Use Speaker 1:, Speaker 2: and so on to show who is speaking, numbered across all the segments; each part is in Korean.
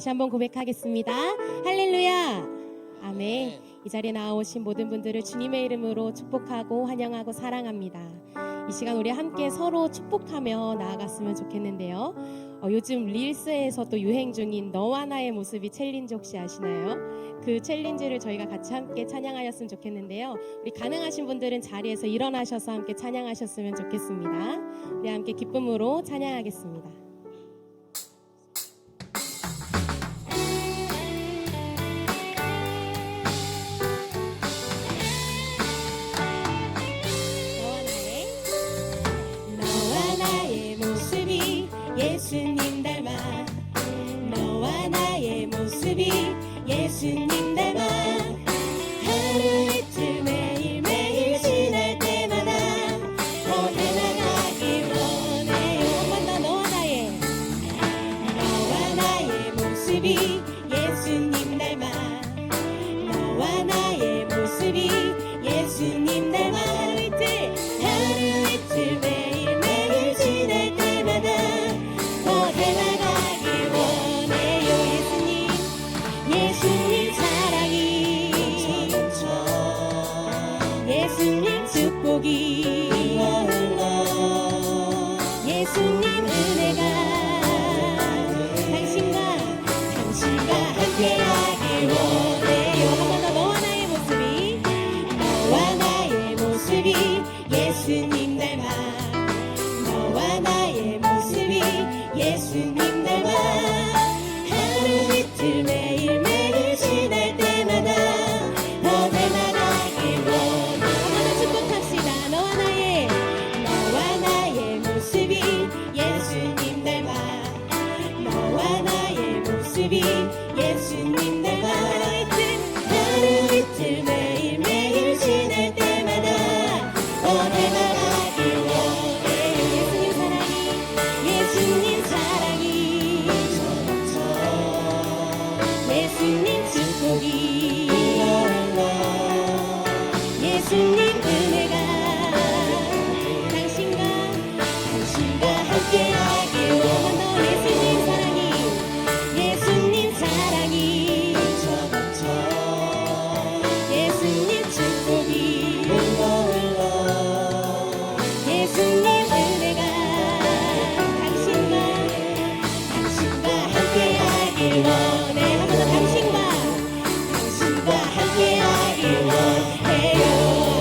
Speaker 1: 다시 한번 고백하겠습니다. 할렐루야. 아멘. 이 자리에 나오신 모든 분들을 주님의 이름으로 축복하고 환영하고 사랑합니다. 이 시간 우리 함께 서로 축복하며 나아갔으면 좋겠는데요. 요즘 릴스에서 또 유행 중인 너와 나의 모습이 챌린지 혹시 아시나요? 그 챌린지를 저희가 같이 함께 찬양하였으면 좋겠는데요. 우리 가능하신 분들은 자리에서 일어나셔서 함께 찬양하셨으면 좋겠습니다. 우리 함께 기쁨으로 찬양하겠습니다.
Speaker 2: 예수님 닮아 너와 나의 모습이 예수님 닮아 하루 이틀 매일매일 지날 때마다 더 닮아가길 원해요.
Speaker 1: 한 번 더
Speaker 2: 너와 나의 모습이 예수님 닮아 너와 나의 모습이 예수님 닮아 하루 이틀 매일매일 지날 때마다 닮아가길 원해요. 예수님 사랑이 예수님 축복이 예수님 은혜가 당신과 함께하길 원해요.
Speaker 1: 한 번 더 너와 나의
Speaker 2: 모습이 예수님 닮아 너와 나의 모습이 예수님 닮아 하루 이틀 매일매일 지날 때마다 더 닮아가길 원해.
Speaker 1: 한번 더 축복합시다. 너와 나의
Speaker 2: 모습이 예수님 닮아 너와 나의 모습이 예수님 닮아 하루 이틀 매일매일 지날 때마다 더 닮아가길 원해. 예수님 사랑이 예수님 축복이 예수님 은혜가 당신과 함께하길 원해. 예수님 사랑이 예수님 축복이 예수님 은혜가 당신과 함께하길 원해.
Speaker 1: 한 번 더
Speaker 2: 당신과 함께하길 원해요.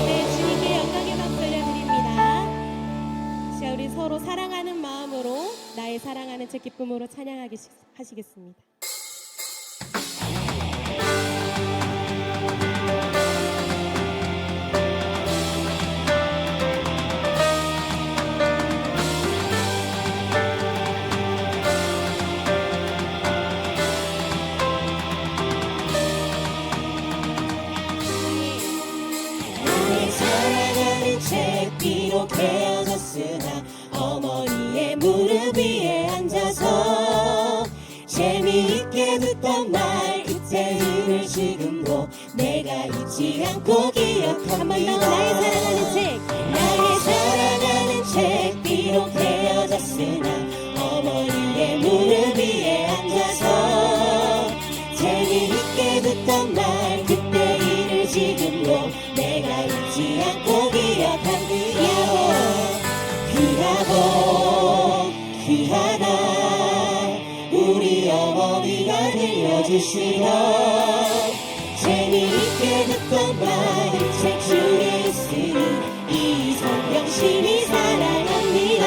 Speaker 1: 네, 주님께 영광의 박수 올려드립니다. 자, 우리 서로 사랑하는 마음으로 나의 사랑하는 제 기쁨으로 찬양하시겠습니다.
Speaker 2: 나의 사랑하는 책 비록 헤어졌으나 어머니의 무릎 위에 앉아서 재미있게 듣던 말 그때를 지금도 내가 잊지 않고 기억합니다. 나의 사랑하는 책 비록 헤어졌으나 어머니의 무릎 위에 앉아서 재미있게 듣던 말 그때 일을 지금도 내가 잊지 않고 기억합니다. 귀하다 우리 어머니가 들려주시던 재미있게 듣던 말 책 중에 있으니 이성경심이 사랑합니다.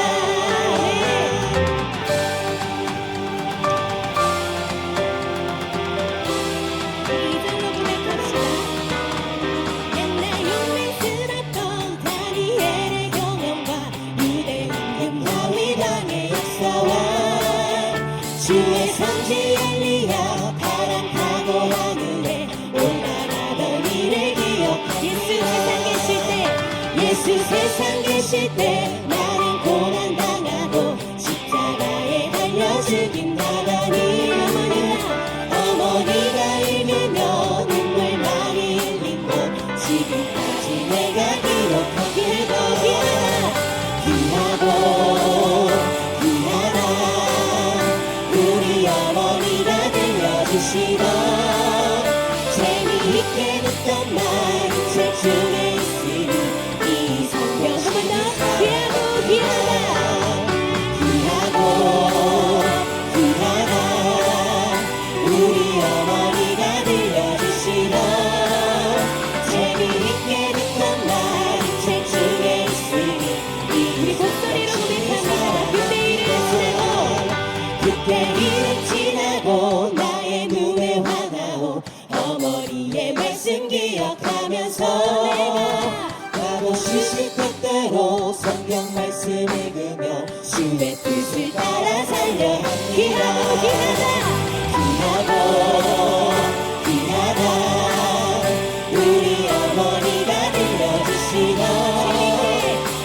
Speaker 2: 옛날 용맹스럽던 다니엘의 경험과 유대 황금 다윗왕의 역사와 주의 선지 엘리야 바람 타고 하늘에 올라가던 일을 기억하며 예수 세상 계실 때 나는 고난 당하고 십자가에 달려 죽임 당하니 어머니가 울면서 눈물 많이 흘린 것 지금까지 내가 기억하길 귀하다 우리 어머니가 들려 알려주시던 재미있게 듣던 말이 책 중에 있으니 이 성경 한 번 더 귀하고 귀하다 귀하고 귀하다 우리 어머니가 들려주시던 재미있게 듣던 말이 책 중에 있으니
Speaker 1: 우리 목소리로 고백합니다.
Speaker 2: 그때 일은 지나고 나의 눈에 화나오 어머니의 말씀 기억하면서 가고 싶을 때대로 성경 말씀 읽으며 주의 뜻을 따라 살려 귀하고 귀하고 귀하다 우리 어머니가 들려주시던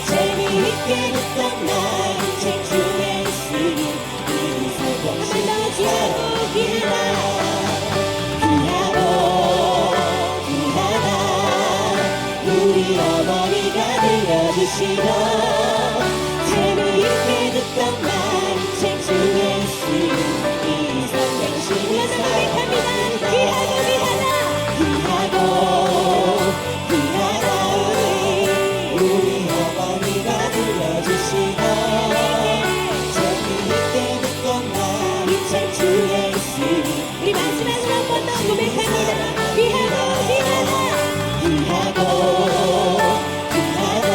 Speaker 2: 재미있게 듣던 말이 책 중에 있으니 이 성경 귀하고 귀하다 우리 어머니가 들려주시던 재미있게 듣던 말이 책 중에 있으니 이 성경 고백합니다. 귀하다 우리 어머니가 들려주시던 재미있게 듣던 말이 책 중에 있으니
Speaker 1: 우리 마지막으로 한 번 더 고백합니다. 귀하고
Speaker 2: 귀하다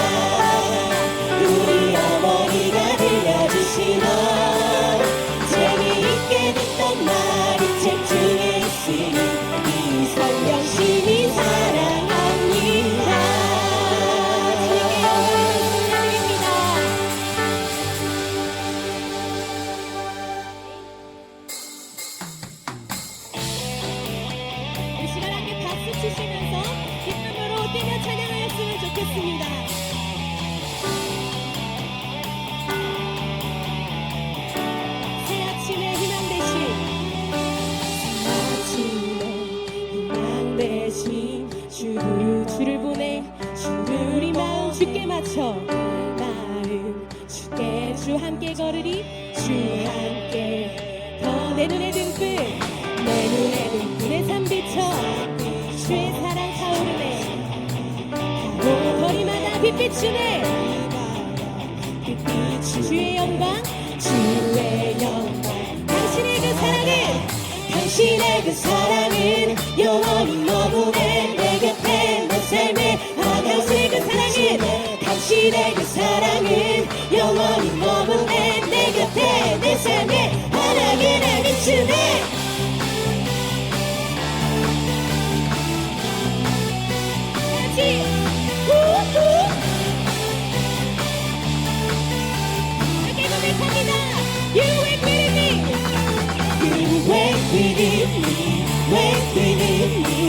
Speaker 2: 우리 어머니가 들려주시던 재미있게 듣던 말이 책 중에 있으니 이 성경 심히 사랑합니다.
Speaker 1: 주님께 영광을 올려드립니다. 이 시간 함께 박수 치시면서 기쁨으로 뛰며 찬양하였으면 좋겠습니다. 새 아침의 희망 대신
Speaker 2: 아침에 희망 대신
Speaker 1: 주를 보내 주를 우리 마음 주께 맞춰 마음 주께 주 함께 걸으리 주 함께 더 내 눈에 등불 내 눈에 등불에 삶 비춰 주의 사랑 타오르네 가고 거리마다 빛 비추네 주의 영광 당신의 그 사랑은 영원히 머무네 내 곁에 내 삶에 당신의 그 사랑은 당신의 그 사랑은 영원히 머무네 내 곁에 내 삶에 환하게 비추네 같이 후후 함께 고백합니다. You will be with me.
Speaker 2: You wake within me, wake within me.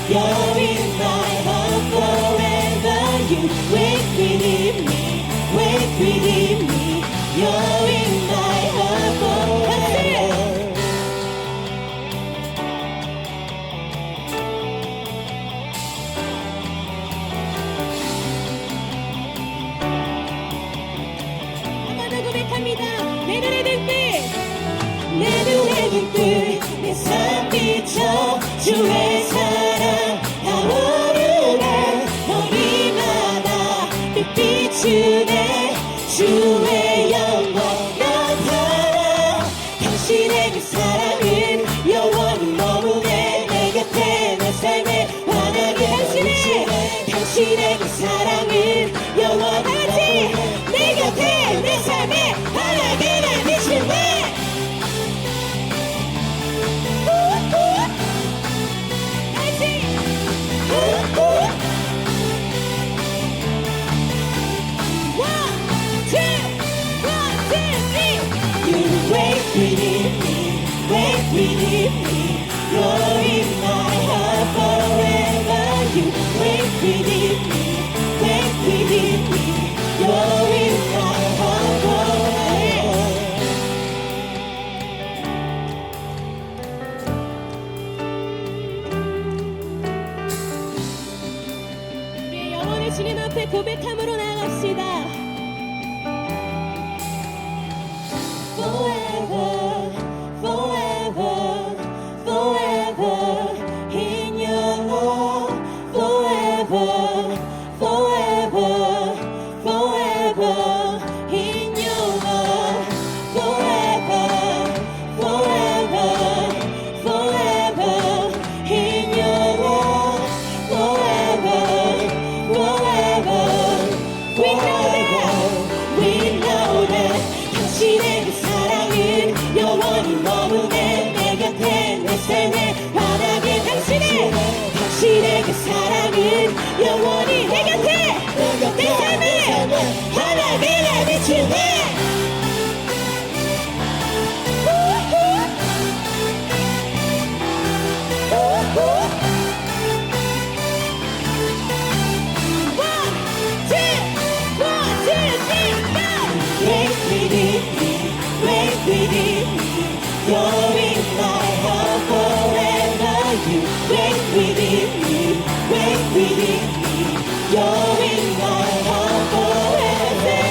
Speaker 2: You're in my heart forever. You wake within me, wake within me. You're in my heart forever.
Speaker 1: 한 번 더 고백합니다. 내 눈에 등불
Speaker 2: 내 눈에 등불 내 삶 비춰 주의 사랑 타오르네 거리마다 빛 비추네 주의 영광 나타나 당신의 그 사랑은 영원히 머무네 내 곁에 내 삶에 환하게 비추네 당신의 그 사랑은 영원히 머무네 내 곁에 내 삶에 환하게 비추네 Wake within me, wake within me. You're in my heart forever. You wake within me, wake within me. You're in my heart forever.
Speaker 1: 우리의 영혼을 주님 앞에 고백함으로 나아갑시다.
Speaker 2: Forever, forever, forever. 영원히 머무네 내 곁에 내 삶에 환하게 당신의 그 사랑은 영원히 내 곁에 내 삶에 환하게 날 비추네 Wake with me, going my heart forever. You wake with me, you're in my heart forever.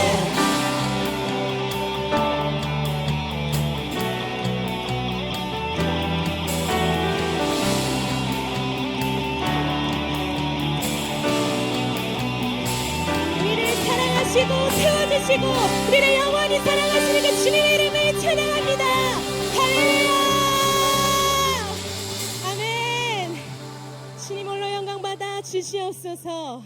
Speaker 2: 우리를 사랑하시고 세워주시고 우리를 영원히 사랑하시는 그 주님의 이름을 찬양합니다. 할렐루야. 아멘. 주님 홀로 영광 받아 주시옵소서.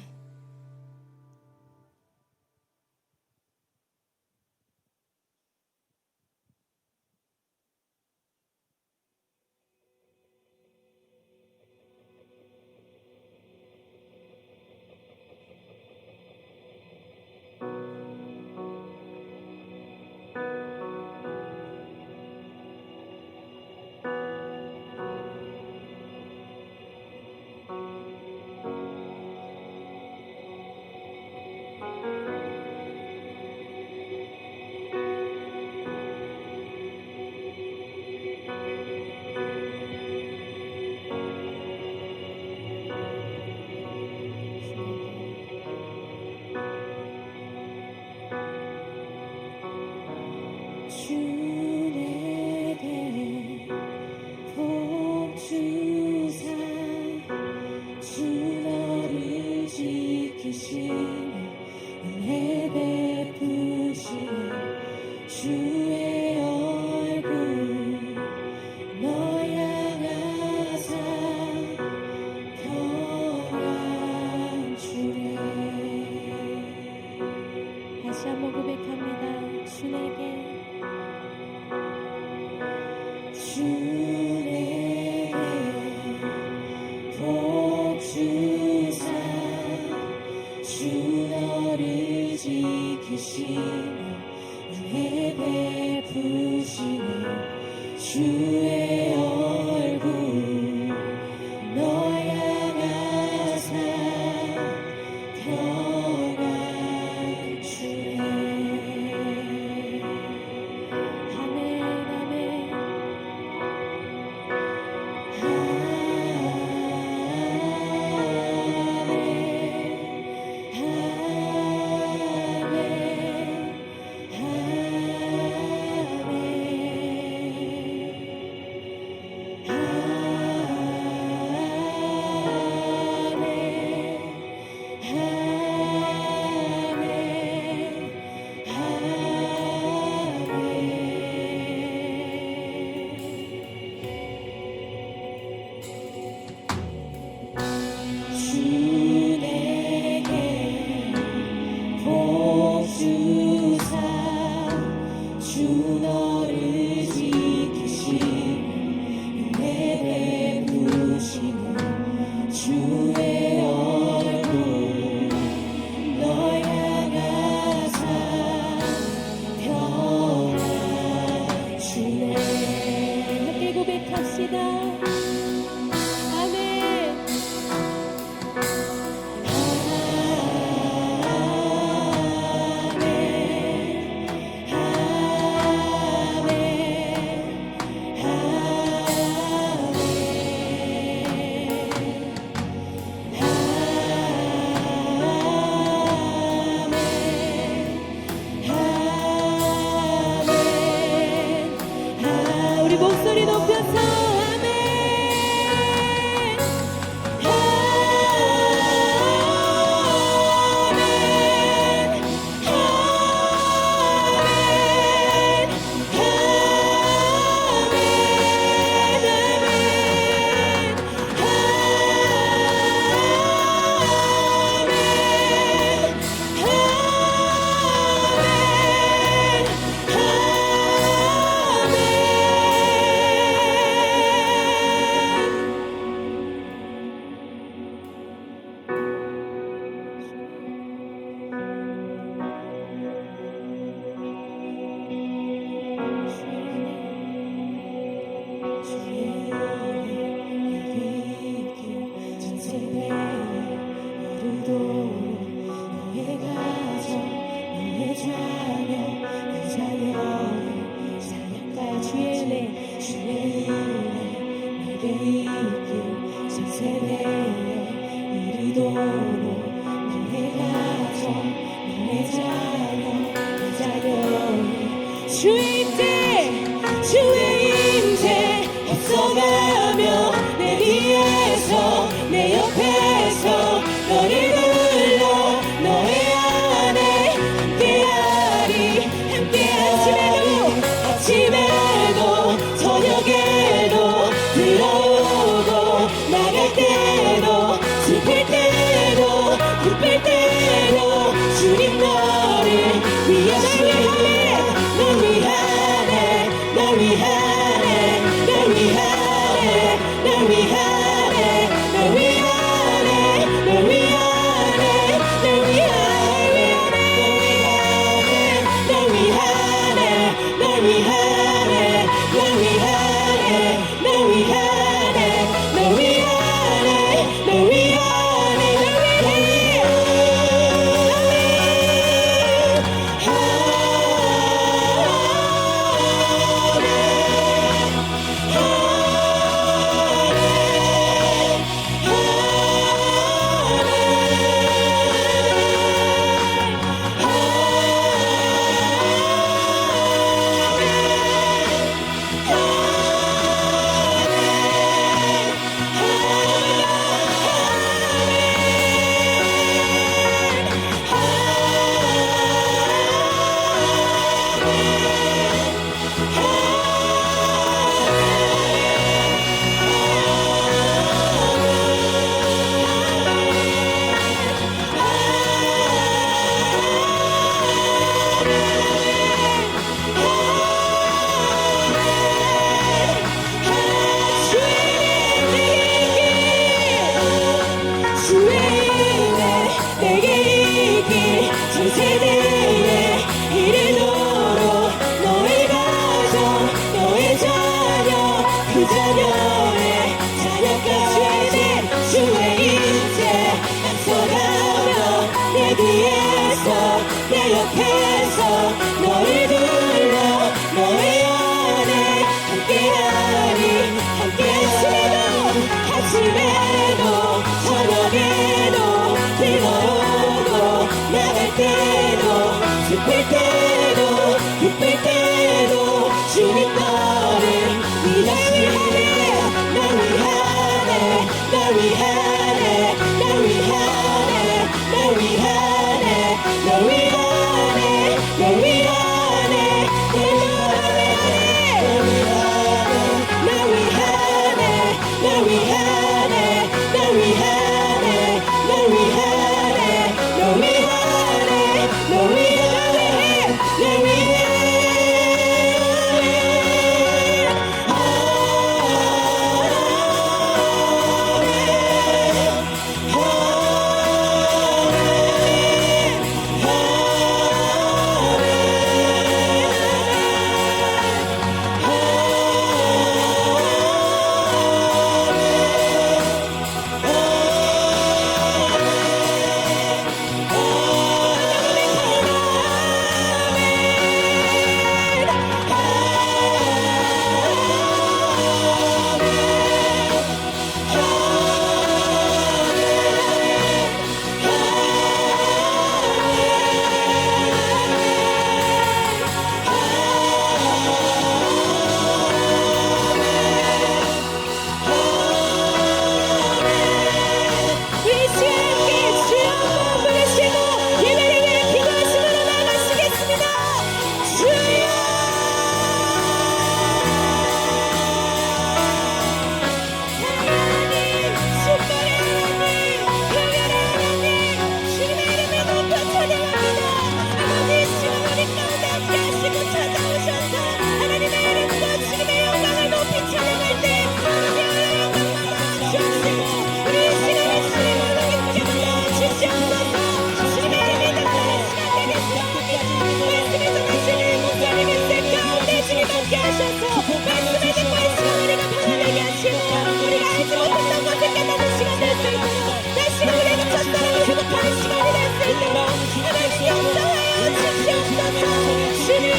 Speaker 2: 주 내게 복 주사 주 너를 지키시며 은혜 베푸시며 주의 얼굴 너 향하사 평안 주네. 다시 한번 고백합니다. 주 내게 주 내게 복 주사 주 너를 지키시며 은혜 베푸시며 주의 얼굴 너 향하사 평안 주네. 아멘 아멘. 위하네 주의 은혜 내게 있길 전 세대에 이르도록 너의 가정 너의 자녀 주의 임재 앞서가며 내 뒤에서 내 옆에서 너를 불러 너의 안에 함께하리 함께 아침에도 저녁에도 들어오고 나갈 때도 슬플 때도 기쁠 때도 주님 너를 위하시네 널 위하네 널 위하네 널 위하네 널 위하네 널 위하네 널 위하네 널 위하네 널 위하네 널 위하네 널 위하네 널 위하네 널 위하네 널 위하네 전 세대에 이르도록 너의 가정 너의 자녀 그 자녀의 자녀까지 주의 임재 앞서가며 내 뒤에서 내 옆에서 너를 불러 너의 안에 함께하리 아침에도 저녁에도 들어오고 나갈 때도 슬플 때도 기쁠 때도 주님 너를 위하시네 널 위하네 널 위하네 널 위하네 널 위하네 널 위하네 널 위하네 널 위하네 널 위하네 널 위하네 널 위하네 널 위하네 널 위하네 널 위하네 널 위하네 주님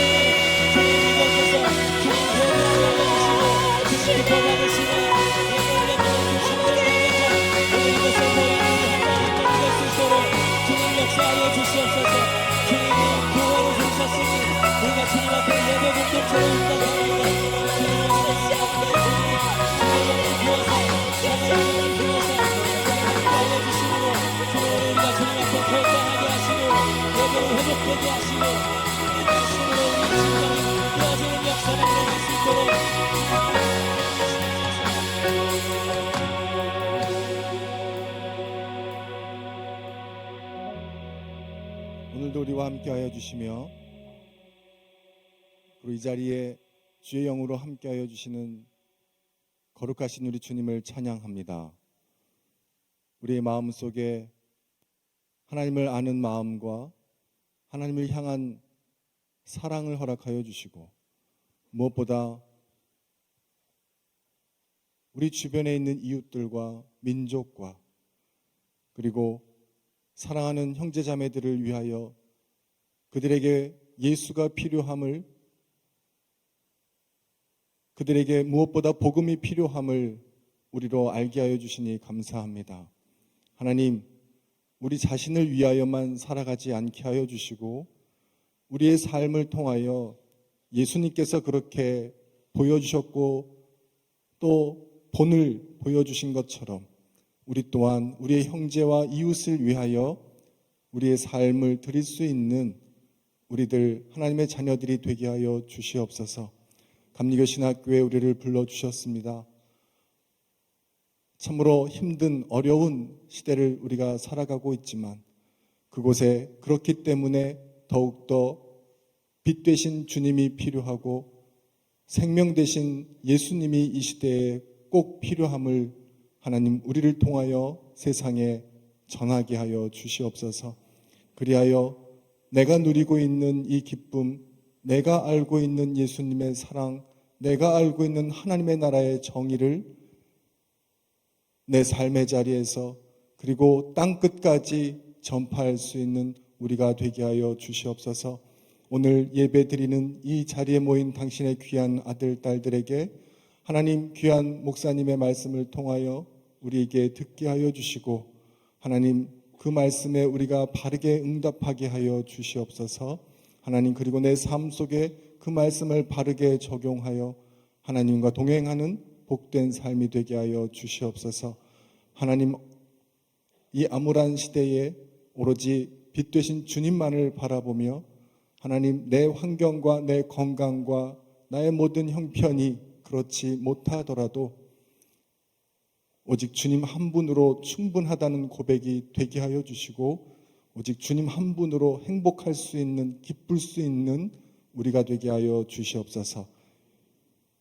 Speaker 3: 함께하여 주시며 그리고 이 자리에 주의 영으로 함께하여 주시는 거룩하신 우리 주님을 찬양합니다. 우리의 마음속에 하나님을 아는 마음과 하나님을 향한 사랑을 허락하여 주시고 무엇보다 우리 주변에 있는 이웃들과 민족과 그리고 사랑하는 형제자매들을 위하여 그들에게 예수가 필요함을, 그들에게 무엇보다 복음이 필요함을 우리로 알게 하여 주시니 감사합니다. 하나님, 우리 자신을 위하여만 살아가지 않게 하여 주시고 우리의 삶을 통하여 예수님께서 그렇게 보여주셨고 또 본을 보여주신 것처럼 우리 또한 우리의 형제와 이웃을 위하여 우리의 삶을 드릴 수 있는 우리들 하나님의 자녀들이 되게 하여 주시옵소서. 감리교신학교에 우리를 불러주셨습니다. 참으로 힘든 어려운 시대를 우리가 살아가고 있지만 그곳에 그렇기 때문에 더욱더 빛 되신 주님이 필요하고 생명 되신 예수님이 이 시대에 꼭 필요함을 하나님 우리를 통하여 세상에 전하게 하여 주시옵소서. 그리하여 내가 누리고 있는 이 기쁨, 내가 알고 있는 예수님의 사랑, 내가 알고 있는 하나님의 나라의 정의를 내 삶의 자리에서 그리고 땅 끝까지 전파할 수 있는 우리가 되게 하여 주시옵소서. 오늘 예배 드리는 이 자리에 모인 당신의 귀한 아들, 딸들에게 하나님 귀한 목사님의 말씀을 통하여 우리에게 듣게 하여 주시고 하나님 그 말씀에 우리가 바르게 응답하게 하여 주시옵소서. 하나님 그리고 내 삶 속에 그 말씀을 바르게 적용하여 하나님과 동행하는 복된 삶이 되게 하여 주시옵소서. 하나님 이 암울한 시대에 오로지 빛 되신 주님만을 바라보며 하나님 내 환경과 내 건강과 나의 모든 형편이 그렇지 못하더라도 오직 주님 한 분으로 충분하다는 고백이 되게 하여 주시고 오직 주님 한 분으로 행복할 수 있는, 기쁠 수 있는 우리가 되게 하여 주시옵소서.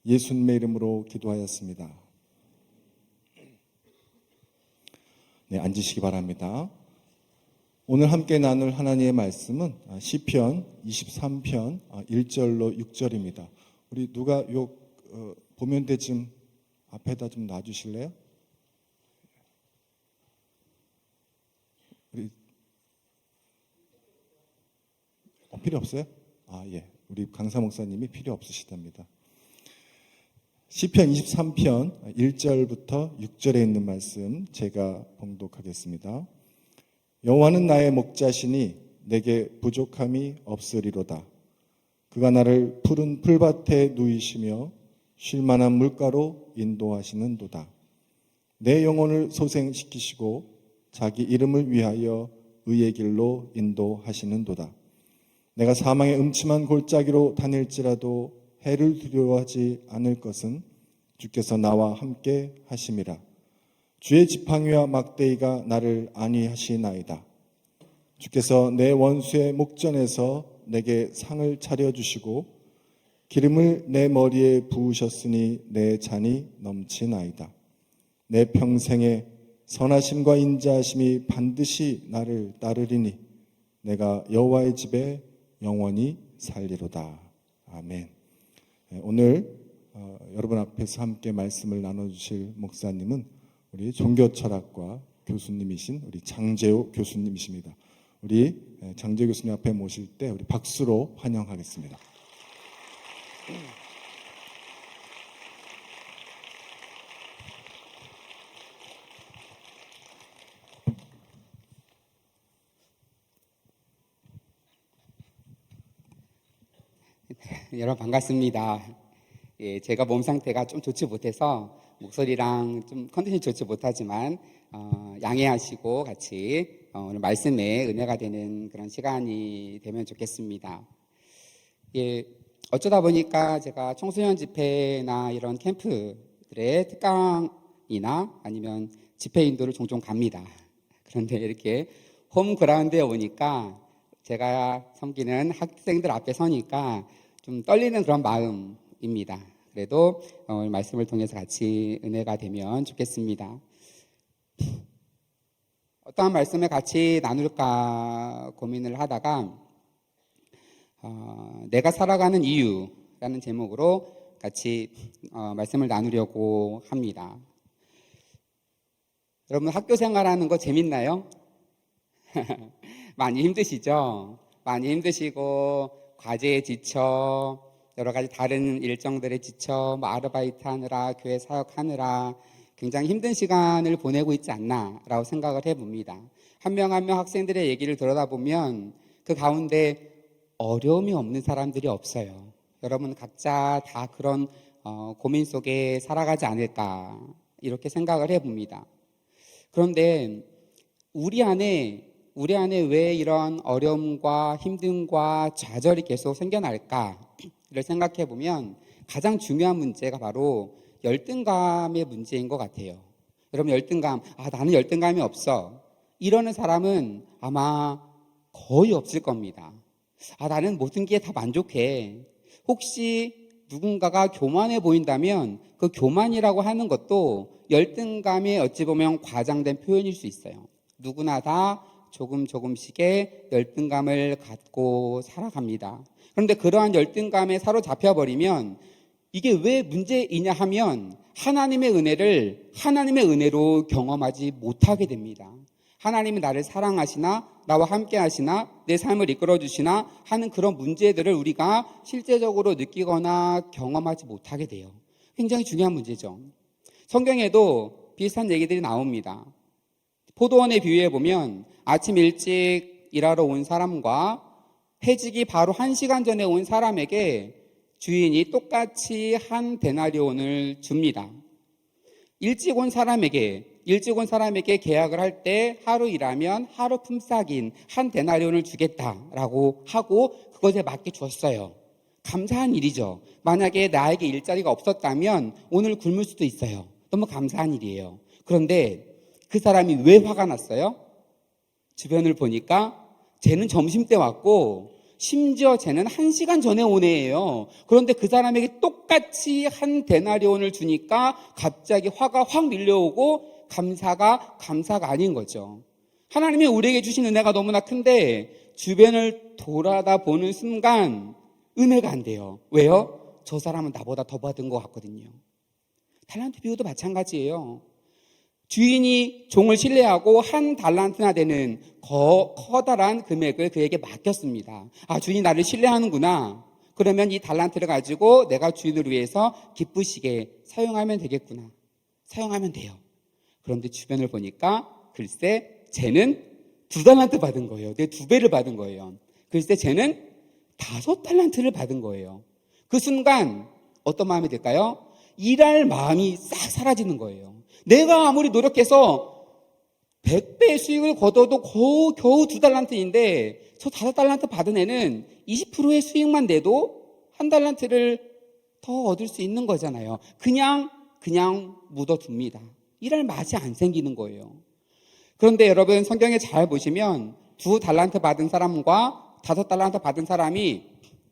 Speaker 3: 예수님의 이름으로 기도하였습니다. 네, 앉으시기 바랍니다. 오늘 함께 나눌 하나님의 말씀은 시편 23편 1절로 6절입니다. 우리 누가 요 보면대 좀 앞에다 좀 놔주실래요? 우리 필요 없어요? 예. 우리 강사 목사님이 필요 없으시답니다. 시편 23편 1절부터 6절에 있는 말씀 제가 봉독하겠습니다. 여호와는 나의 목자시니 내게 부족함이 없으리로다. 그가 나를 푸른 풀밭에 누이시며 쉴만한 물가로 인도하시는도다. 내 영혼을 소생시키시고 자기 이름을 위하여 의의 길로 인도하시는도다. 내가 사망의 음침한 골짜기로 다닐지라도 해를 두려워하지 않을 것은 주께서 나와 함께 하심이라. 주의 지팡이와 막대기가 나를 안위하시나이다. 주께서 내 원수의 목전에서 내게 상을 차려주시고 기름을 내 머리에 부으셨으니 내 잔이 넘치나이다. 내 평생에 선하심과 인자하심이 반드시 나를 따르리니 내가 여호와의 집에 영원히 살리로다. 아멘. 오늘 여러분 앞에서 함께 말씀을 나눠주실 목사님은 우리 종교철학과 교수님이신 우리 장재호 교수님이십니다. 우리 장재호 교수님 앞에 모실 때 우리 박수로 환영하겠습니다.
Speaker 4: 여러분 반갑습니다. 예, 제가 몸 상태가 좀 좋지 못해서 목소리랑 좀 컨디션이 좋지 못하지만 양해하시고 같이 오늘 말씀에 은혜가 되는 그런 시간이 되면 좋겠습니다. 예, 어쩌다 보니까 제가 청소년 집회나 이런 캠프들의 특강이나 아니면 집회 인도를 종종 갑니다. 그런데 이렇게 홈그라운드에 오니까 제가 섬기는 학생들 앞에 서니까 좀 떨리는 그런 마음입니다. 그래도 오늘 말씀을 통해서 같이 은혜가 되면 좋겠습니다. 어떠한 말씀을 같이 나눌까 고민을 하다가 내가 살아가는 이유라는 제목으로 같이 말씀을 나누려고 합니다. 여러분 학교 생활하는 거 재밌나요? 많이 힘드시죠? 많이 힘드시고 과제에 지쳐 여러 가지 다른 일정들에 지쳐 아르바이트 하느라 교회 사역하느라 굉장히 힘든 시간을 보내고 있지 않나라고 생각을 해봅니다. 한 명 한 명 학생들의 얘기를 들여다보면 그 가운데 어려움이 없는 사람들이 없어요. 여러분 각자 다 그런 고민 속에 살아가지 않을까 이렇게 생각을 해봅니다. 그런데 우리 안에 왜 이런 어려움과 힘듦과 좌절이 계속 생겨날까를 생각해 보면 가장 중요한 문제가 바로 열등감의 문제인 것 같아요. 여러분 열등감, 나는 열등감이 없어. 이러는 사람은 아마 거의 없을 겁니다. 나는 모든 게 다 만족해. 혹시 누군가가 교만해 보인다면 그 교만이라고 하는 것도 열등감에 어찌 보면 과장된 표현일 수 있어요. 누구나 다 조금씩의 열등감을 갖고 살아갑니다. 그런데 그러한 열등감에 사로잡혀 버리면 이게 왜 문제이냐 하면 하나님의 은혜로 경험하지 못하게 됩니다. 하나님이 나를 사랑하시나 나와 함께 하시나 내 삶을 이끌어 주시나 하는 그런 문제들을 우리가 실제적으로 느끼거나 경험하지 못하게 돼요. 굉장히 중요한 문제죠. 성경에도 비슷한 얘기들이 나옵니다. 포도원에 비유해 보면 아침 일찍 일하러 온 사람과 해지기 바로 1시간 전에 온 사람에게 주인이 똑같이 한 데나리온을 줍니다. 일찍 온 사람에게 계약을 할 때 하루 일하면 하루 품삯인 한 데나리온을 주겠다라고 하고 그것에 맞게 줬어요. 감사한 일이죠. 만약에 나에게 일자리가 없었다면 오늘 굶을 수도 있어요. 너무 감사한 일이에요. 그런데 그 사람이 왜 화가 났어요? 주변을 보니까 쟤는 점심때 왔고 심지어 쟤는 1시간 전에 온 애예요. 그런데 그 사람에게 똑같이 한 데나리온을 주니까 갑자기 화가 확 밀려오고 감사가 아닌 거죠. 하나님이 우리에게 주신 은혜가 너무나 큰데 주변을 돌아다 보는 순간 은혜가 안 돼요. 왜요? 저 사람은 나보다 더 받은 것 같거든요. 달란트 비유도 마찬가지예요. 주인이 종을 신뢰하고 한 달란트나 되는 커다란 금액을 그에게 맡겼습니다. 주인이 나를 신뢰하는구나. 그러면 이 달란트를 가지고 내가 주인을 위해서 기쁘시게 사용하면 되겠구나. 사용하면 돼요. 그런데 주변을 보니까 글쎄 쟤는 2달란트 받은 거예요. 내 2배를 받은 거예요. 글쎄 쟤는 5달란트를 받은 거예요. 그 순간 어떤 마음이 들까요? 일할 마음이 싹 사라지는 거예요. 내가 아무리 노력해서 100배의 수익을 거둬도 겨우 2달란트인데 저 5달란트 받은 애는 20%의 수익만 내도 1달란트를 더 얻을 수 있는 거잖아요. 그냥 묻어둡니다. 일할 맛이 안 생기는 거예요. 그런데 여러분 성경에 잘 보시면 2달란트 받은 사람과 5달란트 받은 사람이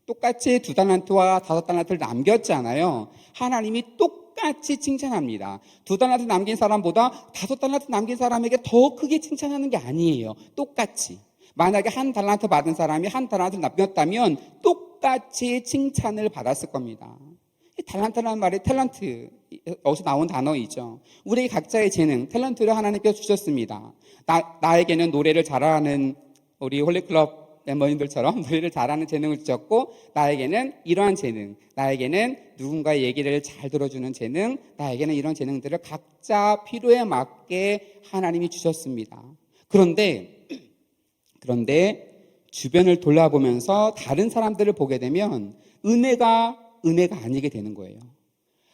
Speaker 4: 똑같이 2달란트와 5달란트를 남겼잖아요. 하나님이 똑같이 칭찬합니다. 2달란트 남긴 사람보다 5달란트 남긴 사람에게 더 크게 칭찬하는 게 아니에요. 똑같이. 만약에 1달란트 받은 사람이 1달란트 남겼다면 똑같이 칭찬을 받았을 겁니다. 달란트라는 말이 탤런트, 여기서 나온 단어이죠. 우리 각자의 재능, 탤런트를 하나님께서 주셨습니다. 나에게는 노래를 잘하는 우리 홀리클럽 멤버님들처럼 노래를 잘하는 재능을 주셨고, 나에게는 이러한 재능, 나에게는 누군가의 얘기를 잘 들어주는 재능, 나에게는 이런 재능들을 각자 필요에 맞게 하나님이 주셨습니다. 그런데 주변을 돌아보면서 다른 사람들을 보게 되면 은혜가 아니게 되는 거예요.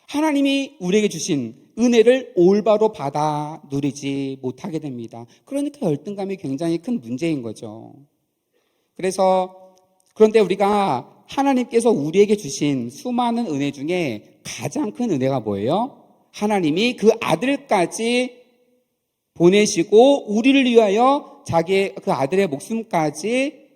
Speaker 4: 하나님이 우리에게 주신 은혜를 올바로 받아 누리지 못하게 됩니다. 그러니까 열등감이 굉장히 큰 문제인 거죠. 그런데 우리가 하나님께서 우리에게 주신 수많은 은혜 중에 가장 큰 은혜가 뭐예요? 하나님이 그 아들까지 보내시고 우리를 위하여 자기의 그 아들의 목숨까지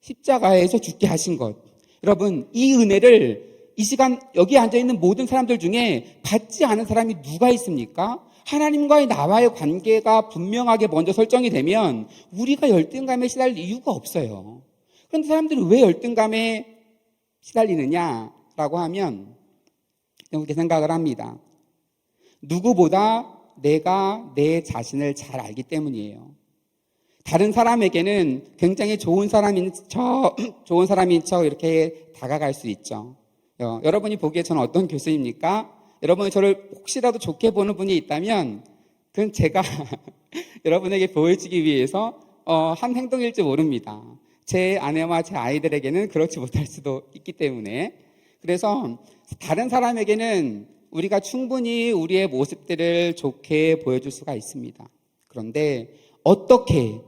Speaker 4: 십자가에서 죽게 하신 것. 여러분, 이 은혜를 이 시간 여기 앉아있는 모든 사람들 중에 받지 않은 사람이 누가 있습니까? 하나님과의 나와의 관계가 분명하게 먼저 설정이 되면 우리가 열등감에 시달릴 이유가 없어요. 그런데 사람들이 왜 열등감에 시달리느냐라고 하면 이렇게 생각을 합니다. 누구보다 내가 내 자신을 잘 알기 때문이에요. 다른 사람에게는 굉장히 좋은 사람인 척 이렇게 다가갈 수 있죠. 여러분이 보기에 저는 어떤 교수입니까? 여러분이 저를 혹시라도 좋게 보는 분이 있다면 그건 제가 여러분에게 보여주기 위해서 한 행동일지 모릅니다. 제 아내와 제 아이들에게는 그렇지 못할 수도 있기 때문에. 그래서 다른 사람에게는 우리가 충분히 우리의 모습들을 좋게 보여줄 수가 있습니다. 그런데 어떻게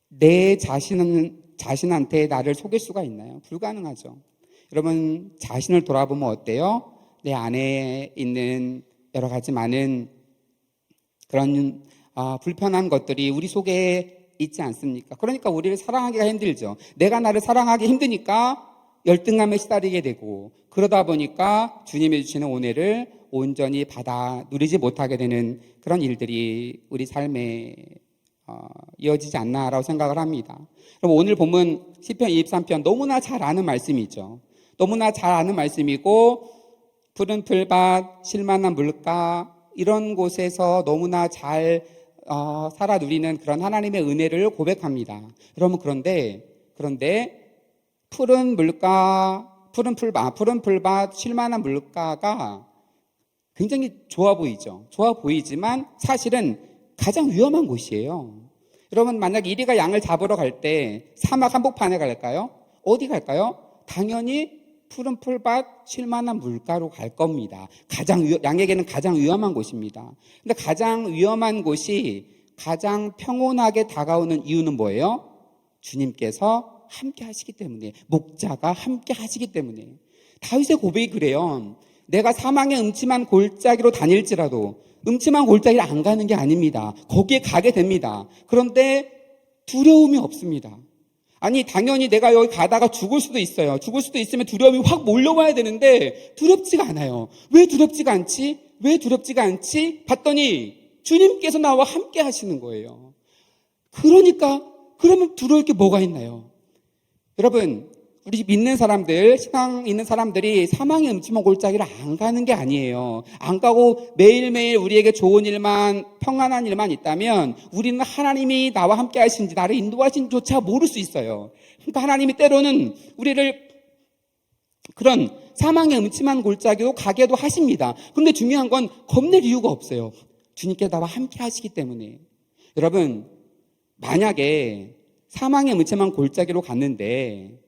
Speaker 4: 내 자신한테 나를 속일 수가 있나요? 불가능하죠. 여러분, 자신을 돌아보면 어때요? 내 안에 있는 여러 가지 많은 그런 불편한 것들이 우리 속에 있지 않습니까? 그러니까 우리를 사랑하기가 힘들죠. 내가 나를 사랑하기 힘드니까 열등감에 시달리게 되고, 그러다 보니까 주님이 주시는 은혜를 온전히 받아 누리지 못하게 되는 그런 일들이 우리 삶에 이어지지 않나라고 생각을 합니다. 그럼 오늘 본문 시편 23편 너무나 잘 아는 말씀이죠. 너무나 잘 아는 말씀이고, 푸른 풀밭, 쉴만한 물가, 이런 곳에서 너무나 잘 살아 누리는 그런 하나님의 은혜를 고백합니다. 여러분, 그런데 푸른 풀밭, 쉴만한 물가가 굉장히 좋아 보이죠. 좋아 보이지만 사실은 가장 위험한 곳이에요. 여러분, 만약 이리가 양을 잡으러 갈 때 사막 한복판에 갈까요? 어디 갈까요? 당연히 푸른 풀밭, 쉴만한 물가로 갈 겁니다. 양에게는 가장 위험한 곳입니다. 근데 가장 위험한 곳이 가장 평온하게 다가오는 이유는 뭐예요? 주님께서 함께 하시기 때문에, 목자가 함께 하시기 때문에. 다윗의 고백이 그래요. 내가 사망의 음침한 골짜기로 다닐지라도 음침한 골짜기를 안 가는 게 아닙니다. 거기에 가게 됩니다. 그런데 두려움이 없습니다. 아니, 당연히 내가 여기 가다가 죽을 수도 있어요. 죽을 수도 있으면 두려움이 확 몰려와야 되는데 두렵지가 않아요. 왜 두렵지가 않지? 봤더니 주님께서 나와 함께 하시는 거예요. 그러면 두려울 게 뭐가 있나요? 여러분, 우리 믿는 사람들, 신앙 있는 사람들이 사망의 음침한 골짜기를 안 가는 게 아니에요. 안 가고 매일매일 우리에게 좋은 일만, 평안한 일만 있다면 우리는 하나님이 나와 함께 하신지, 나를 인도하신지조차 모를 수 있어요. 그러니까 하나님이 때로는 우리를 그런 사망의 음침한 골짜기로 가게도 하십니다. 그런데 중요한 건 겁낼 이유가 없어요. 주님께서 나와 함께 하시기 때문에. 여러분, 만약에 사망의 음침한 골짜기로 갔는데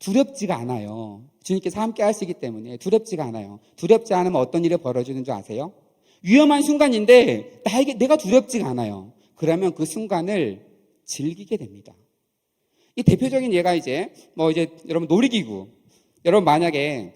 Speaker 4: 두렵지가 않아요. 주님께서 함께 하시기 때문에 두렵지가 않아요. 두렵지 않으면 어떤 일이 벌어지는 줄 아세요? 위험한 순간인데 내가 두렵지가 않아요. 그러면 그 순간을 즐기게 됩니다. 이 대표적인 예가 이제 여러분 놀이기구. 여러분 만약에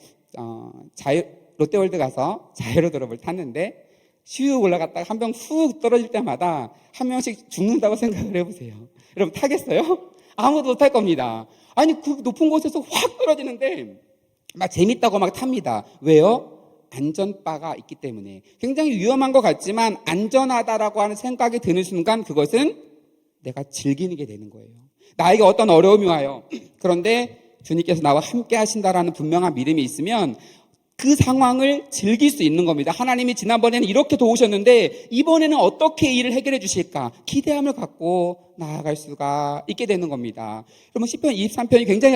Speaker 4: 롯데월드 가서 자유로드롭을 탔는데 슉 올라갔다가 한 명 훅 떨어질 때마다 한 명씩 죽는다고 생각을 해보세요. 여러분 타겠어요? 아무도 못 탈 겁니다. 아니, 그 높은 곳에서 확 떨어지는데 막 재밌다고 막 탑니다. 왜요? 안전바가 있기 때문에. 굉장히 위험한 것 같지만 안전하다라고 하는 생각이 드는 순간 그것은 내가 즐기는 게 되는 거예요. 나에게 어떤 어려움이 와요. 그런데 주님께서 나와 함께 하신다라는 분명한 믿음이 있으면 그 상황을 즐길 수 있는 겁니다. 하나님이 지난번에는 이렇게 도우셨는데 이번에는 어떻게 일을 해결해 주실까? 기대함을 갖고 나아갈 수가 있게 되는 겁니다. 여러분, 시편 23편이 굉장히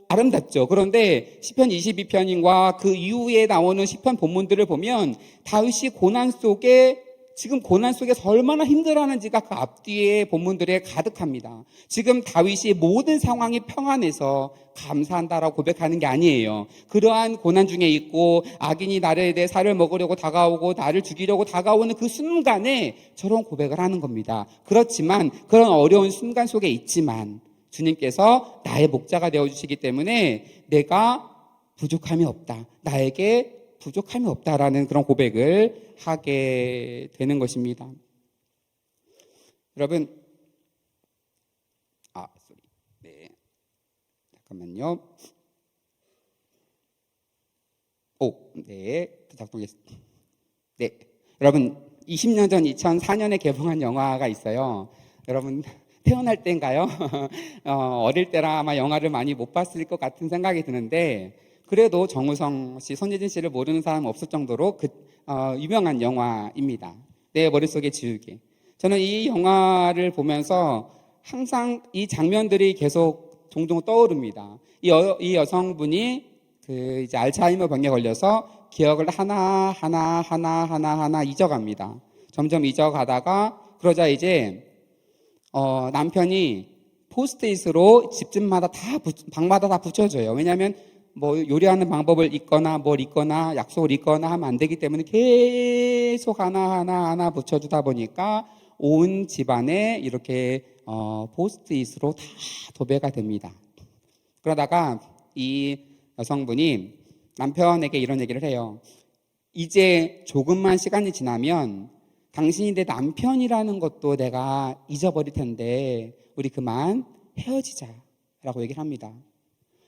Speaker 4: 아름답죠. 그런데 시편 22편과 그 이후에 나오는 시편 본문들을 보면 다윗이 지금 고난 속에서 얼마나 힘들어하는지가 그 앞뒤의 본문들에 가득합니다. 지금 다윗이 모든 상황이 평안해서 감사한다라고 고백하는 게 아니에요. 그러한 고난 중에 있고 악인이 나를 내 살을 먹으려고 다가오고 나를 죽이려고 다가오는 그 순간에 저런 고백을 하는 겁니다. 그렇지만 그런 어려운 순간 속에 있지만 주님께서 나의 목자가 되어주시기 때문에 내가 부족함이 없다. 나에게 부족함이 없다라는 그런 고백을 하게 되는 것입니다. 여러분, 잠깐만요. 네, 작동했습니다. 네, 여러분 20년 전 2004년에 개봉한 영화가 있어요. 여러분 태어날 때인가요? 어릴 때라 아마 영화를 많이 못 봤을 것 같은 생각이 드는데 그래도 정우성 씨, 손예진 씨를 모르는 사람 없을 정도로 유명한 영화입니다. 내 머릿속에 지우개. 저는 이 영화를 보면서 항상 이 장면들이 계속 종종 떠오릅니다. 이 여성분이 이제 알츠하이머 병에 걸려서 기억을 하나 잊어갑니다. 점점 잊어가다가 그러자 이제 남편이 포스트잇으로 집집마다 방마다 다 붙여줘요. 왜냐하면 뭐 요리하는 방법을 읽거나 뭘 읽거나 약속을 읽거나 하면 안 되기 때문에 계속 하나 붙여주다 보니까 온 집안에 이렇게 포스트잇으로 다 도배가 됩니다. 그러다가 이 여성분이 남편에게 이런 얘기를 해요. 이제 조금만 시간이 지나면 당신이 내 남편이라는 것도 내가 잊어버릴 텐데 우리 그만 헤어지자라고 얘기를 합니다.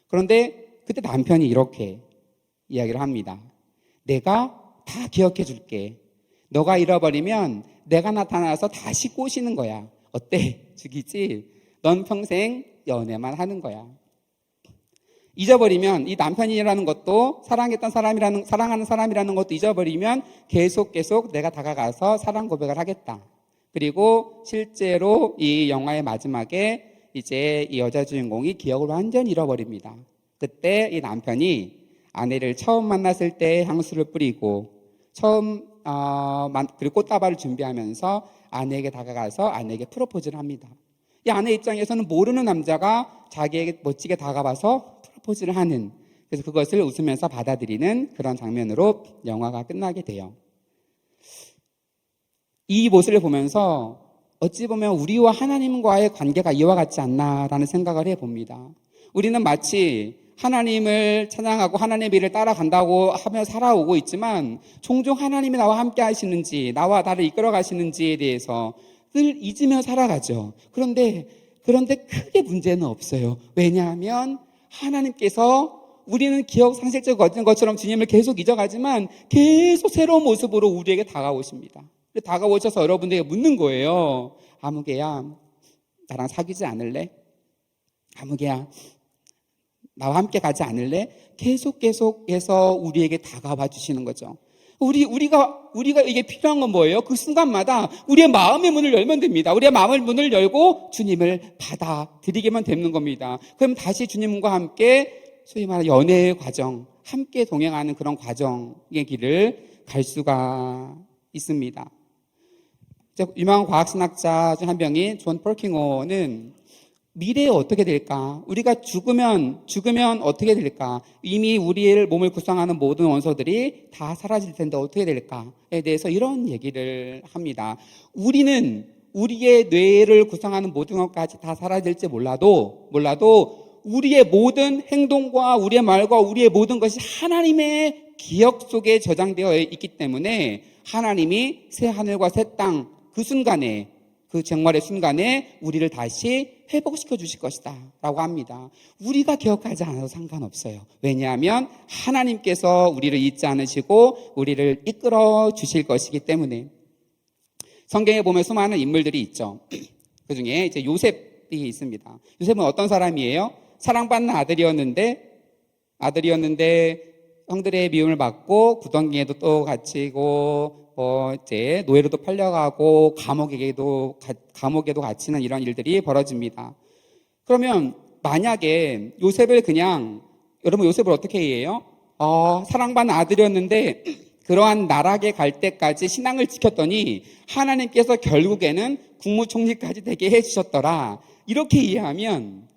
Speaker 4: 그런데 그때 남편이 이렇게 이야기를 합니다. 내가 다 기억해 줄게. 너가 잃어버리면 내가 나타나서 다시 꼬시는 거야. 어때? 죽이지? 넌 평생 연애만 하는 거야. 잊어버리면 이 남편이라는 것도 사랑하는 사람이라는 것도 잊어버리면 계속 내가 다가가서 사랑 고백을 하겠다. 그리고 실제로 이 영화의 마지막에 이제 이 여자 주인공이 기억을 완전히 잃어버립니다. 그때 이 남편이 아내를 처음 만났을 때 향수를 뿌리고 그리고 꽃다발을 준비하면서 아내에게 다가가서 아내에게 프로포즈를 합니다. 이 아내 입장에서는 모르는 남자가 자기에게 멋지게 다가와서 프로포즈를 하는, 그래서 그것을 웃으면서 받아들이는 그런 장면으로 영화가 끝나게 돼요. 이 모습을 보면서 어찌 보면 우리와 하나님과의 관계가 이와 같지 않나라는 생각을 해봅니다. 우리는 마치 하나님을 찬양하고 하나님의 일을 따라간다고 하며 살아오고 있지만 종종 하나님이 나와 함께 하시는지, 나와 나를 이끌어 가시는지에 대해서 늘 잊으며 살아가죠. 그런데 크게 문제는 없어요. 왜냐하면 하나님께서, 우리는 기억 상실증 거친 것처럼 주님을 계속 잊어가지만 계속 새로운 모습으로 우리에게 다가오십니다. 다가오셔서 여러분들에게 묻는 거예요. 아무개야, 나랑 사귀지 않을래? 아무개야, 나와 함께 가지 않을래? 계속해서 우리에게 다가와 주시는 거죠. 우리가 이게 필요한 건 뭐예요? 그 순간마다 우리의 마음의 문을 열면 됩니다. 우리의 마음의 문을 열고 주님을 받아들이게만 되는 겁니다. 그럼 다시 주님과 함께 소위 말하는 연애의 과정, 함께 동행하는 그런 과정의 길을 갈 수가 있습니다. 유명한 과학신학자 중 한 명인 존 폴킹호는 미래에 어떻게 될까? 우리가 죽으면 어떻게 될까? 이미 우리의 몸을 구성하는 모든 원소들이 다 사라질 텐데 어떻게 될까에 대해서 이런 얘기를 합니다. 우리는 우리의 뇌를 구성하는 모든 것까지 다 사라질지 몰라도 우리의 모든 행동과 우리의 말과 우리의 모든 것이 하나님의 기억 속에 저장되어 있기 때문에 하나님이 새 하늘과 새 땅 그 순간에, 그 정말의 순간에 우리를 다시 회복시켜 주실 것이다 라고 합니다. 우리가 기억하지 않아도 상관없어요. 왜냐하면 하나님께서 우리를 잊지 않으시고 우리를 이끌어 주실 것이기 때문에. 성경에 보면 수많은 인물들이 있죠. 그 중에 이제 요셉이 있습니다. 요셉은 어떤 사람이에요? 사랑받는 아들이었는데 형들의 미움을 받고 구덩이에도 또 갇히고 이제 노예로도 팔려가고 감옥에도 갇히는 이런 일들이 벌어집니다. 그러면 만약에 여러분 요셉을 어떻게 이해해요? 사랑받는 아들이었는데 그러한 나락에 갈 때까지 신앙을 지켰더니 하나님께서 결국에는 국무총리까지 되게 해주셨더라. 이렇게 이해하면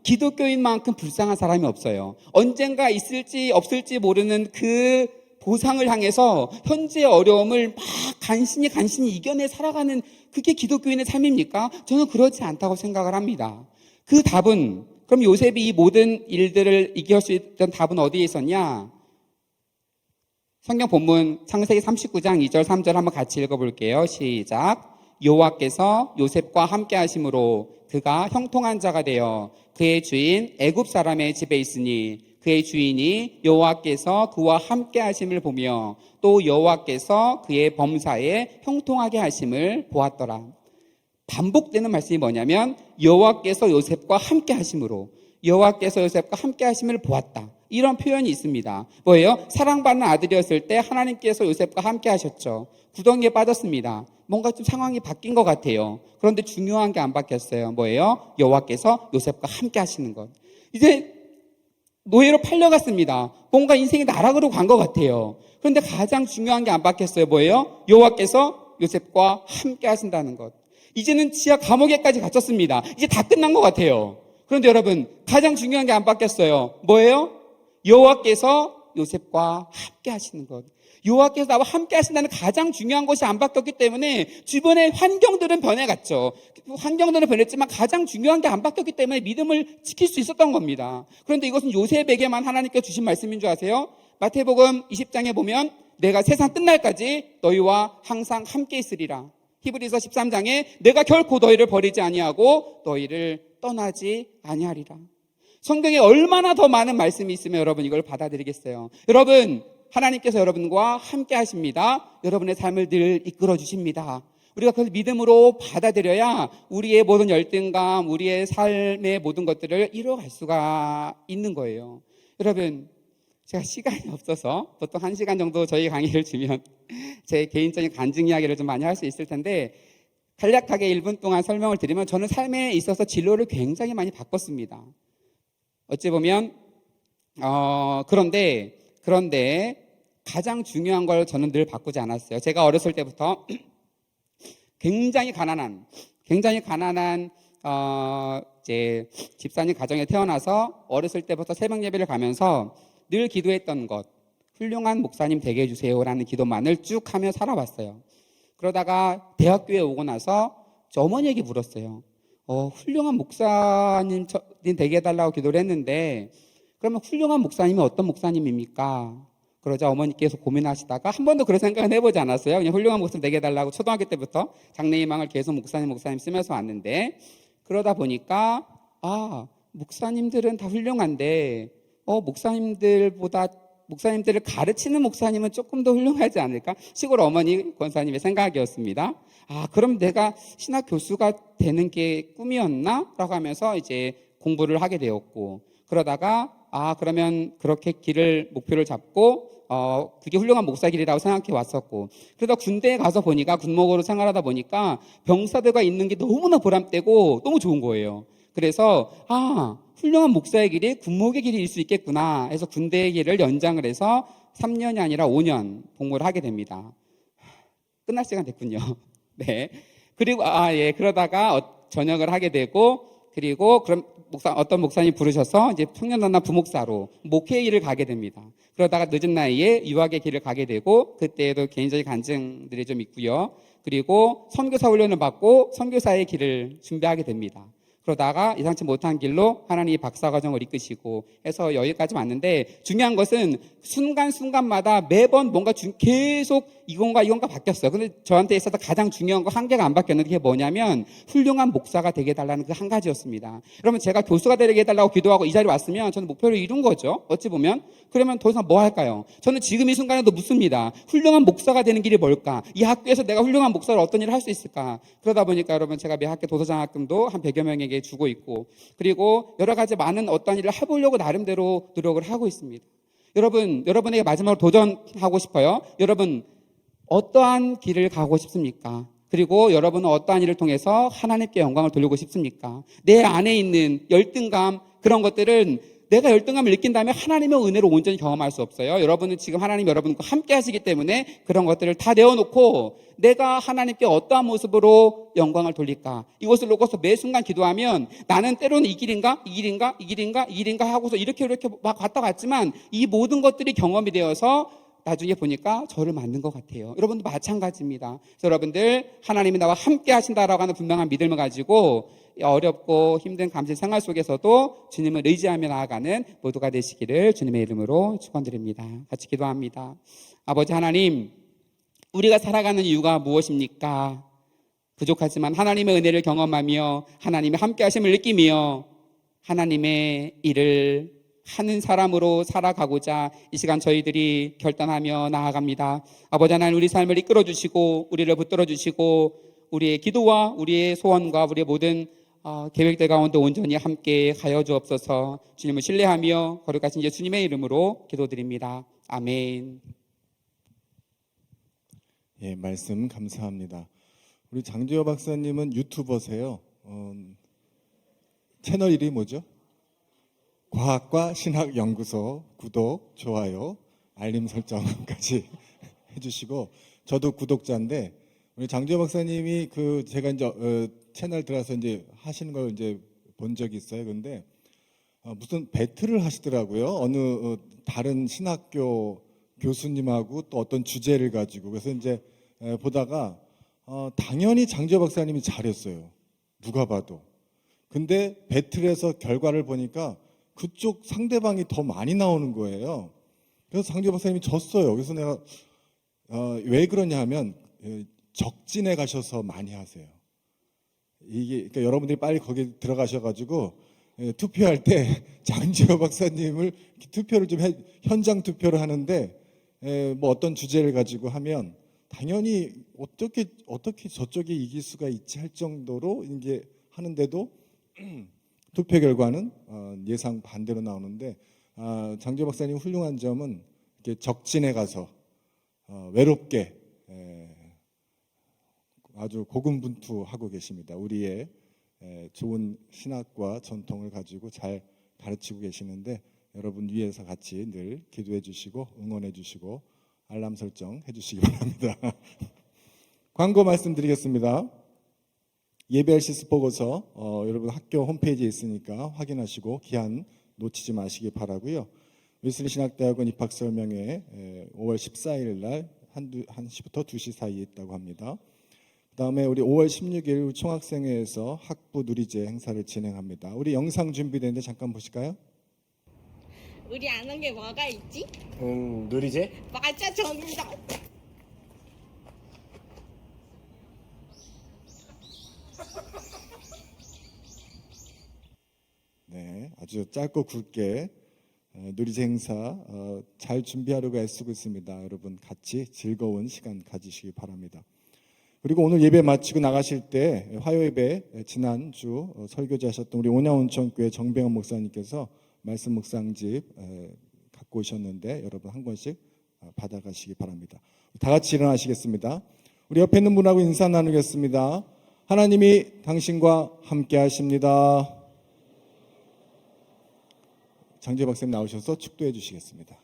Speaker 4: 기독교인만큼 불쌍한 사람이 없어요. 언젠가 있을지 없을지 모르는 그 보상을 향해서 현재의 어려움을 막 간신히 이겨내 살아가는, 그게 기독교인의 삶입니까? 저는 그렇지 않다고 생각을 합니다. 그 답은, 그럼 요셉이 이 모든 일들을 이겨낼 수 있던 답은 어디에 있었냐? 성경 본문 창세기 39장 2절 3절 한번 같이 읽어볼게요. 시작. 여호와께서 요셉과 함께 하심으로 그가 형통한 자가 되어 그의 주인 애굽 사람의 집에 있으니 그의 주인이 여호와께서 그와 함께 하심을 보며 또 여호와께서 그의 범사에 형통하게 하심을 보았더라. 반복되는 말씀이 뭐냐면 여호와께서 요셉과 함께 하심으로, 여호와께서 요셉과 함께 하심을 보았다, 이런 표현이 있습니다. 뭐예요? 사랑받는 아들이었을 때 하나님께서 요셉과 함께 하셨죠. 구덩이에 빠졌습니다. 뭔가 좀 상황이 바뀐 것 같아요. 그런데 중요한 게 안 바뀌었어요. 뭐예요? 여호와께서 요셉과 함께 하시는 것. 이제 노예로 팔려갔습니다. 뭔가 인생이 나락으로 간 것 같아요. 그런데 가장 중요한 게 안 바뀌었어요. 뭐예요? 여호와께서 요셉과 함께 하신다는 것. 이제는 지하 감옥에까지 갇혔습니다. 이제 다 끝난 것 같아요. 그런데 여러분, 가장 중요한 게 안 바뀌었어요. 뭐예요? 여호와께서 요셉과 함께 하시는 것. 여호와께서 나와 함께 하신다는 가장 중요한 것이 안 바뀌었기 때문에 주변의 환경들은 변해갔죠. 환경들은 변했지만 가장 중요한 게 안 바뀌었기 때문에 믿음을 지킬 수 있었던 겁니다. 그런데 이것은 요셉에게만 하나님께서 주신 말씀인 줄 아세요? 마태복음 20장에 보면 내가 세상 끝날까지 너희와 항상 함께 있으리라. 히브리서 13장에 내가 결코 너희를 버리지 아니하고 너희를 떠나지 아니하리라. 성경에 얼마나 더 많은 말씀이 있으면 여러분 이걸 받아들이겠어요? 여러분, 하나님께서 여러분과 함께 하십니다. 여러분의 삶을 늘 이끌어 주십니다. 우리가 그걸 믿음으로 받아들여야 우리의 모든 열등감, 우리의 삶의 모든 것들을 이뤄갈 수가 있는 거예요. 여러분, 제가 시간이 없어서 보통 1시간 정도 저희 강의를 주면 제 개인적인 간증 이야기를 좀 많이 할 수 있을 텐데, 간략하게 1분 동안 설명을 드리면 저는 삶에 있어서 진로를 굉장히 많이 바꿨습니다. 어찌 보면 그런데 가장 중요한 걸 저는 늘 바꾸지 않았어요. 제가 어렸을 때부터 굉장히 가난한 이제 집사님 가정에 태어나서 어렸을 때부터 새벽 예배를 가면서 늘 기도했던 것, 훌륭한 목사님 되게 해주세요라는 기도만을 쭉 하며 살아왔어요. 그러다가 대학교에 오고 나서 저 어머니에게 물었어요. 훌륭한 목사님 되게 해달라고 기도를 했는데 그러면 훌륭한 목사님이 어떤 목사님입니까? 그러자 어머니께서 고민하시다가 한 번도 그런 생각은 해보지 않았어요. 그냥 훌륭한 목사님 되게 해달라고 초등학교 때부터 장래희망을 계속 목사님 쓰면서 왔는데, 그러다 보니까 목사님들은 다 훌륭한데 목사님들을 가르치는 목사님은 조금 더 훌륭하지 않을까? 시골 어머니 권사님의 생각이었습니다. 그럼 내가 신학 교수가 되는 게 꿈이었나? 라고 하면서 이제 공부를 하게 되었고, 그러다가 그러면 그렇게 목표를 잡고 그게 훌륭한 목사 길이라고 생각해 왔었고, 그러다 군대에 가서 보니까 군목으로 생활하다 보니까 병사들과 있는 게 너무나 보람되고 너무 좋은 거예요. 그래서 훌륭한 목사의 길이 군목의 길일 수 있겠구나 해서 군대의 길을 연장을 해서 3년이 아니라 5년 복무를 하게 됩니다. 끝날 시간 됐군요. 네. 그리고 그러다가 전역을 하게 되고, 그리고 그럼 어떤 목사님이 부르셔서 이제 청년단나 부목사로 목회의 길을 가게 됩니다. 그러다가 늦은 나이에 유학의 길을 가게 되고, 그때에도 개인적인 간증들이 좀 있고요. 그리고 선교사 훈련을 받고 선교사의 길을 준비하게 됩니다. 그러다가 예상치 못한 길로 하나님이 박사과정을 이끄시고 해서 여기까지 왔는데, 중요한 것은 순간순간마다 매번 뭔가 계속 이건가 바뀌었어요. 근데 저한테 있어서 가장 중요한 거 한 개가 안 바뀌었는데, 그게 뭐냐면 훌륭한 목사가 되게 해달라는 그 한 가지였습니다. 그러면 제가 교수가 되게 해달라고 기도하고 이 자리에 왔으면 저는 목표를 이룬 거죠. 어찌 보면. 그러면 더 이상 뭐 할까요? 저는 지금 이 순간에도 묻습니다. 훌륭한 목사가 되는 길이 뭘까? 이 학교에서 내가 훌륭한 목사로 어떤 일을 할 수 있을까? 그러다 보니까 여러분, 제가 매 학교 도서장학금도 한 100여 명에게 주고 있고, 그리고 여러 가지 많은 어떤 일을 해보려고 나름대로 노력을 하고 있습니다. 여러분에게 마지막으로 도전하고 싶어요. 여러분, 어떠한 길을 가고 싶습니까? 그리고 여러분은 어떠한 일을 통해서 하나님께 영광을 돌리고 싶습니까? 내 안에 있는 열등감, 그런 것들은 내가 열등감을 느낀다면 하나님의 은혜로 온전히 경험할 수 없어요. 여러분은 지금 하나님 여러분과 함께 하시기 때문에 그런 것들을 다 내어놓고 내가 하나님께 어떠한 모습으로 영광을 돌릴까? 이것을 놓고서 매 순간 기도하면 나는 때로는 이 길인가 하고서 이렇게 막 왔다 갔지만 이 모든 것들이 경험이 되어서 나중에 보니까 저를 맞는 것 같아요. 여러분도 마찬가지입니다. 그래서 여러분들, 하나님이 나와 함께 하신다라고 하는 분명한 믿음을 가지고 어렵고 힘든 감시 생활 속에서도 주님을 의지하며 나아가는 모두가 되시기를 주님의 이름으로 축원드립니다. 같이 기도합니다. 아버지 하나님, 우리가 살아가는 이유가 무엇입니까? 부족하지만 하나님의 은혜를 경험하며 하나님의 함께하심을 느끼며 하나님의 일을 하는 사람으로 살아가고자 이 시간 저희들이 결단하며 나아갑니다. 아버지 하나님, 우리 삶을 이끌어 주시고 우리를 붙들어 주시고 우리의 기도와 우리의 소원과 우리의 모든 계획들 가운데 온전히 함께 가여 주옵소서. 주님을 신뢰하며 거룩하신 예수님의 이름으로 기도드립니다. 아멘.
Speaker 3: 예, 말씀 감사합니다. 우리 장주여 박사님은 유튜버세요. 채널 이름이 뭐죠? 과학과 신학연구소. 구독, 좋아요, 알림 설정까지 해주시고, 저도 구독자인데 우리 장주여 박사님이 제가 이제 채널 들어서 이제 하시는 걸 이제 본 적이 있어요. 근데 무슨 배틀을 하시더라고요. 어느 다른 신학교 교수님하고 또 어떤 주제를 가지고. 그래서 이제 보다가 당연히 장주여 박사님이 잘했어요. 누가 봐도. 근데 배틀에서 결과를 보니까 그쪽 상대방이 더 많이 나오는 거예요. 그래서 장주여 박사님이 졌어요. 그래서 내가 왜 그러냐 하면 적진에 가셔서 많이 하세요. 그러니까 여러분들이 빨리 거기 들어가셔가지고 투표할 때 장주여 박사님을 투표를 좀 현장 투표를 하는데 뭐 어떤 주제를 가지고 하면 당연히 어떻게 저쪽이 이길 수가 있지 할 정도로 이제 하는데도 투표 결과는 예상 반대로 나오는데, 장주여 박사님 훌륭한 점은 이렇게 적진에 가서 외롭게 아주 고군분투하고 계십니다. 우리의 좋은 신학과 전통을 가지고 잘 가르치고 계시는데, 여러분 위에서 같이 늘 기도해 주시고 응원해 주시고 알람 설정 해 주시기 바랍니다. 광고 말씀드리겠습니다. 예배할 시스 보고서 여러분 학교 홈페이지에 있으니까 확인하시고 기한 놓치지 마시기 바라고요. 웨슬리 신학대학원 입학 설명회 5월 14일 날 1시부터 2시 사이에 있다고 합니다. 그다음에 우리 5월 16일 총학생회에서 학부 누리제 행사를 진행합니다. 우리 영상 준비되는데 잠깐 보실까요?
Speaker 2: 우리 아는 게 뭐가 있지?
Speaker 5: 누리제?
Speaker 2: 맞아, 정답.
Speaker 3: 네, 아주 짧고 굵게 누리제 행사 잘 준비하려고 애쓰고 있습니다. 여러분 같이 즐거운 시간 가지시기 바랍니다. 그리고 오늘 예배 마치고 나가실 때 화요예배 지난주 설교제 하셨던 우리 온양온천교회 정병헌 목사님께서 말씀 묵상집 갖고 오셨는데 여러분 한 권씩 받아가시기 바랍니다. 다 같이 일어나시겠습니다. 우리 옆에 있는 분하고 인사 나누겠습니다. 하나님이 당신과 함께 하십니다. 장주여 박사님 나오셔서 축도해 주시겠습니다.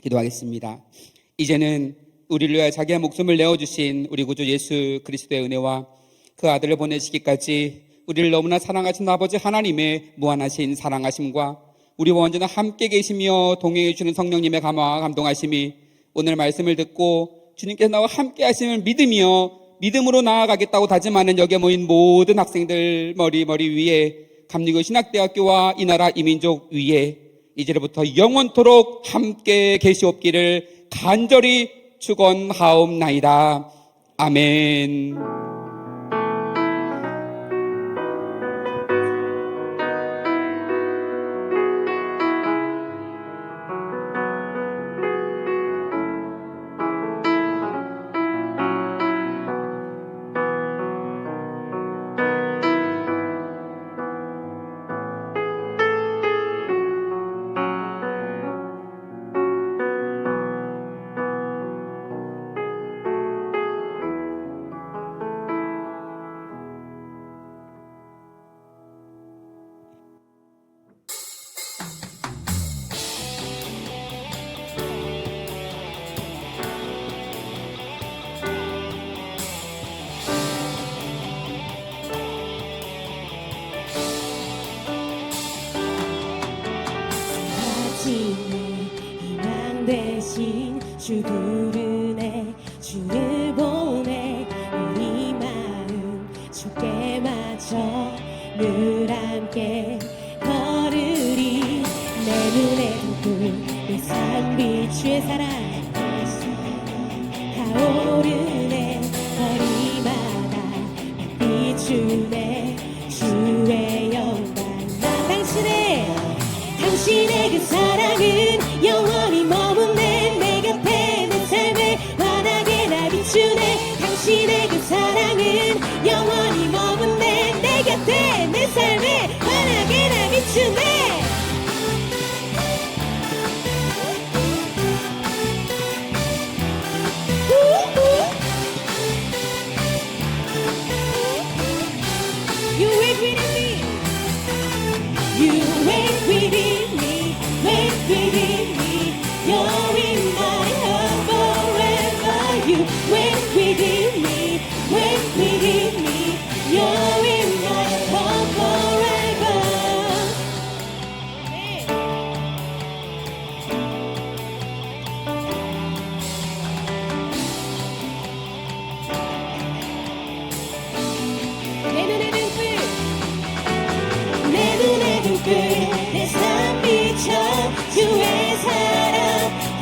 Speaker 4: 기도하겠습니다. 이제는 우리를 위하여 자기의 목숨을 내어주신 우리 구주 예수 그리스도의 은혜와 그 아들을 보내시기까지 우리를 너무나 사랑하신 아버지 하나님의 무한하신 사랑하심과 우리와 언제나 함께 계시며 동행해 주는 성령님의 감화와 감동하심이 오늘 말씀을 듣고 주님께서 나와 함께 하심을 믿음으로 나아가겠다고 다짐하는 여기에 모인 모든 학생들 머리 위에 감리교 신학대학교와 이 나라 이민족 위에 이제부터 영원토록 함께 계시옵기를 간절히 축원하옵나이다. 아멘.
Speaker 2: 희망 대신 주 부르네 주를 보내 우리 마음 주께 맞춰 늘 함께 걸으리 내 눈에 불 내 삶 비추의 사랑 타오르네 거리마다 비추네 주의 영광 나 당신의 그 사랑은 영원히 머무네 내 곁에 내 삶을 환하게 나 비추네 당신의 그 사랑은 영원히 머무네 내 곁에 내 삶을 환하게 나 비추네 You wait within me. You wait within me. Wait within me. You're in my heart forever. You wait within me. Wait within me. You're in my heart forever. 내 눈에 등불 내 눈에 등불 내 삶 비춰 주의 사랑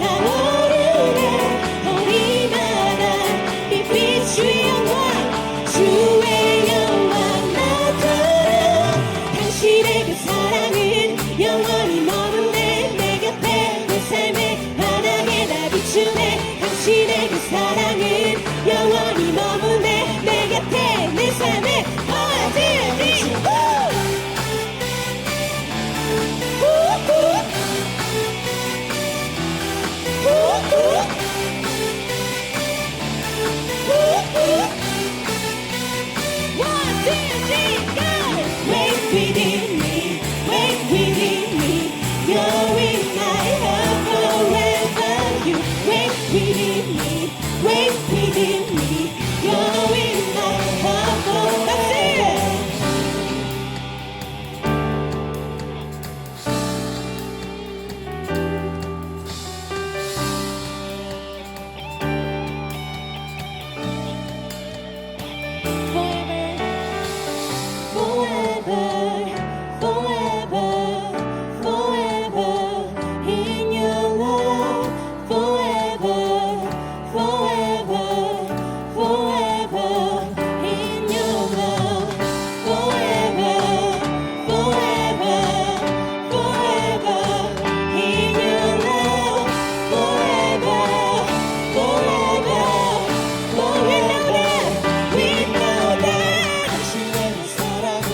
Speaker 2: 타오르네 거리마다 빛 주의 영광 주의 영광 나타나 당신의 그 사랑은 영원히 머무네 내 곁에 내 삶에 환하게 나 비추네 당신의 그 사랑은 영원히 머무네 내 곁에 내 삶에 어디든지 Wait within me, wait within me. You're in my heart forever. You wait within me, wait within me. You're in my heart forever. Forever, forever, forever in your love. Forever, forever, forever in your love. Forever, forever, forever in your love. Forever, forever, forever. We know that 당신의 그 사랑은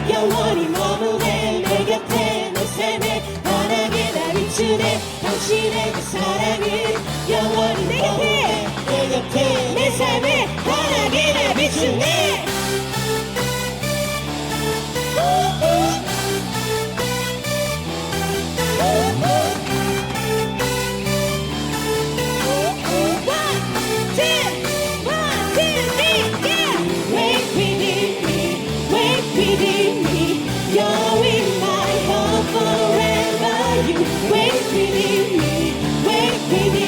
Speaker 2: 영원히 머무네 내 곁에 내 삶에 환하게 나 비추네 당신의 그 사랑은 영원히 내 곁에 내 삶에 환하게 나 비추네 Wait within me, wait within me. You're in my heart forever. You wait within me, wait within me.